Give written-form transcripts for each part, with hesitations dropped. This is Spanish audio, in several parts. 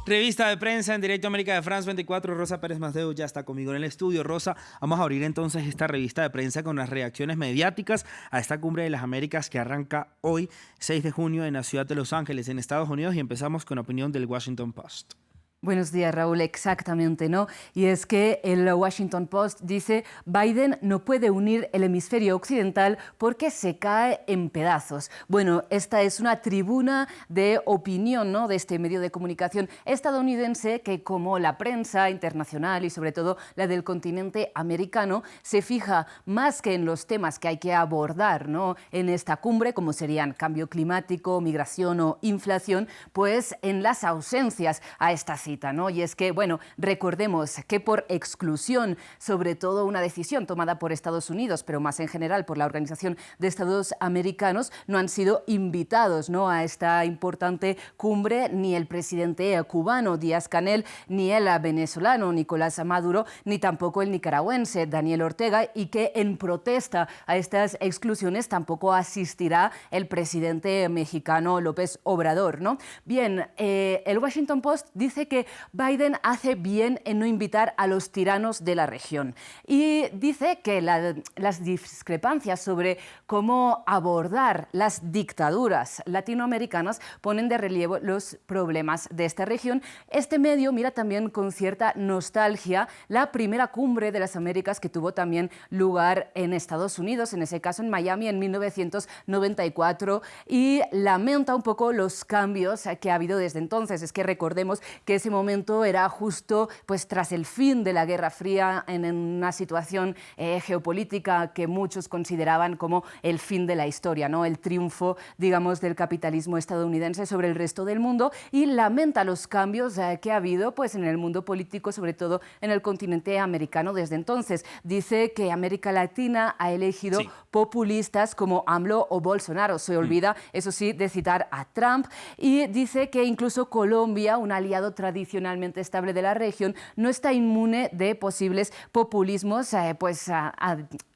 Revista de prensa en directo América de France 24, Rosa Pérez Masdeu ya está conmigo en el estudio. Rosa, vamos a abrir entonces esta revista de prensa con las reacciones mediáticas a esta Cumbre de las Américas que arranca hoy, 6 de junio, en la ciudad de Los Ángeles, en Estados Unidos, y empezamos con opinión del Washington Post. Buenos días, Raúl. Exactamente, ¿no? Y es que el Washington Post dice: Biden no puede unir el hemisferio occidental porque se cae en pedazos. Bueno, esta es una tribuna de opinión, ¿no?, de este medio de comunicación estadounidense que, como la prensa internacional y sobre todo la del continente americano, se fija más que en los temas que hay que abordar, ¿no?, en esta cumbre, como serían cambio climático, migración o inflación, pues en las ausencias a esta cita, ¿no? Y es que, bueno, recordemos que por exclusión, sobre todo una decisión tomada por Estados Unidos, pero más en general por la Organización de Estados Americanos, no han sido invitados, ¿no?, a esta importante cumbre ni el presidente cubano Díaz-Canel, ni el venezolano Nicolás Maduro, ni tampoco el nicaragüense Daniel Ortega, y que en protesta a estas exclusiones tampoco asistirá el presidente mexicano López Obrador, ¿no? Bien, el Washington Post dice que Biden hace bien en no invitar a los tiranos de la región y dice que las discrepancias sobre cómo abordar las dictaduras latinoamericanas ponen de relieve los problemas de esta región. Este medio mira también con cierta nostalgia la primera cumbre de las Américas que tuvo también lugar en Estados Unidos, en ese caso en Miami en 1994, y lamenta un poco los cambios que ha habido desde entonces. Es que recordemos que ese momento era justo pues tras el fin de la Guerra Fría, en una situación geopolítica que muchos consideraban como el fin de la historia, ¿no?, el triunfo, digamos, del capitalismo estadounidense sobre el resto del mundo, y lamenta los cambios que ha habido pues en el mundo político, sobre todo en el continente americano desde entonces. Dice que América Latina ha elegido populistas como AMLO o Bolsonaro. Se olvida, eso sí, de citar a Trump, y dice que incluso Colombia, un aliado tradicionalmente estable de la región, no está inmune de posibles populismos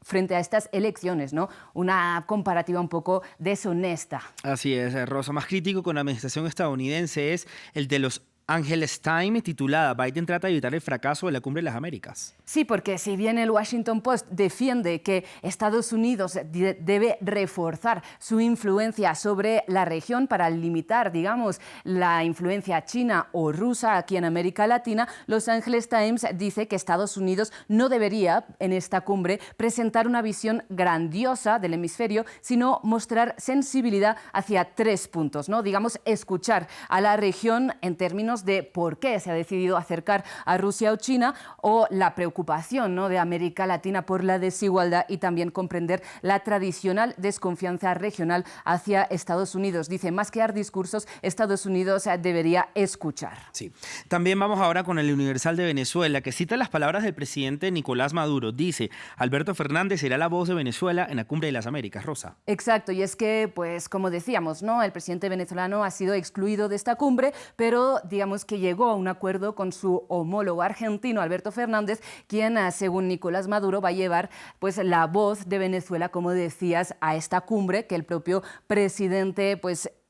frente a estas elecciones, ¿no? Una comparativa un poco deshonesta. Así es, Rosa. Más crítico con la administración estadounidense es el de Los Angeles Times, titulada "Biden trata de evitar el fracaso de la Cumbre de las Américas". Sí, porque si bien el Washington Post defiende que Estados Unidos debe reforzar su influencia sobre la región para limitar, digamos, la influencia china o rusa aquí en América Latina, Los Angeles Times dice que Estados Unidos no debería, en esta cumbre, presentar una visión grandiosa del hemisferio, sino mostrar sensibilidad hacia 3 puntos, ¿no? Digamos, escuchar a la región en términos de por qué se ha decidido acercar a Rusia o China, o la preocupación, ¿no?, de América Latina por la desigualdad, y también comprender la tradicional desconfianza regional hacia Estados Unidos. Dice, más que dar discursos, Estados Unidos debería escuchar. Sí. También vamos ahora con el Universal de Venezuela, que cita las palabras del presidente Nicolás Maduro. Dice, Alberto Fernández será la voz de Venezuela en la Cumbre de las Américas. Rosa. Exacto, y es que, pues como decíamos, ¿no?, el presidente venezolano ha sido excluido de esta cumbre, pero digamos que llegó a un acuerdo con su homólogo argentino, Alberto Fernández, quien, según Nicolás Maduro, va a llevar pues la voz de Venezuela, como decías, a esta cumbre que el propio presidente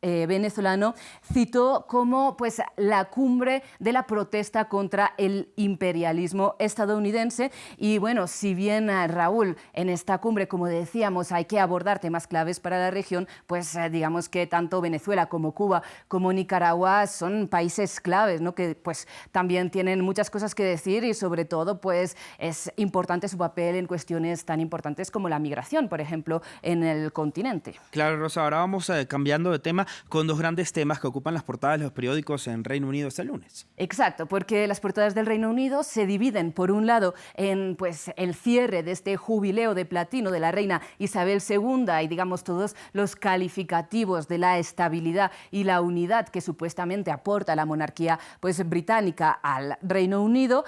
venezolano citó como pues la cumbre de la protesta contra el imperialismo estadounidense. Y bueno, si bien, Raúl, en esta cumbre, como decíamos, hay que abordar temas claves para la región, pues digamos que tanto Venezuela como Cuba como Nicaragua son países claves, ¿no?, que pues también tienen muchas cosas que decir, y sobre todo pues es importante su papel en cuestiones tan importantes como la migración, por ejemplo, en el continente. Claro, Rosa, ahora vamos cambiando de tema con dos grandes temas que ocupan las portadas de los periódicos en Reino Unido este lunes. Exacto, porque las portadas del Reino Unido se dividen, por un lado, en pues el cierre de este jubileo de platino de la reina Isabel II y, digamos, todos los calificativos de la estabilidad y la unidad que supuestamente aporta la monarquía pues británica al Reino Unido,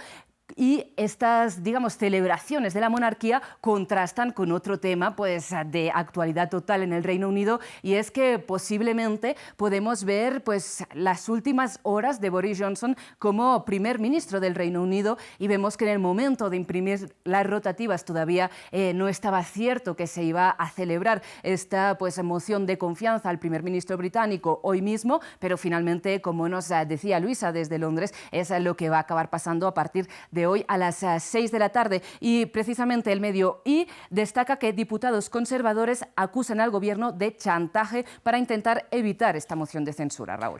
Y estas, digamos, celebraciones de la monarquía contrastan con otro tema pues, de actualidad total en el Reino Unido, y es que posiblemente podemos ver pues, las últimas horas de Boris Johnson como primer ministro del Reino Unido, y vemos que en el momento de imprimir las rotativas todavía no estaba cierto que se iba a celebrar esta pues, moción de confianza al primer ministro británico hoy mismo, pero finalmente, como nos decía Luisa desde Londres, es lo que va a acabar pasando a partir de hoy a las 6 de la tarde. Y precisamente el medio I destaca que diputados conservadores acusan al gobierno de chantaje para intentar evitar esta moción de censura, Raúl.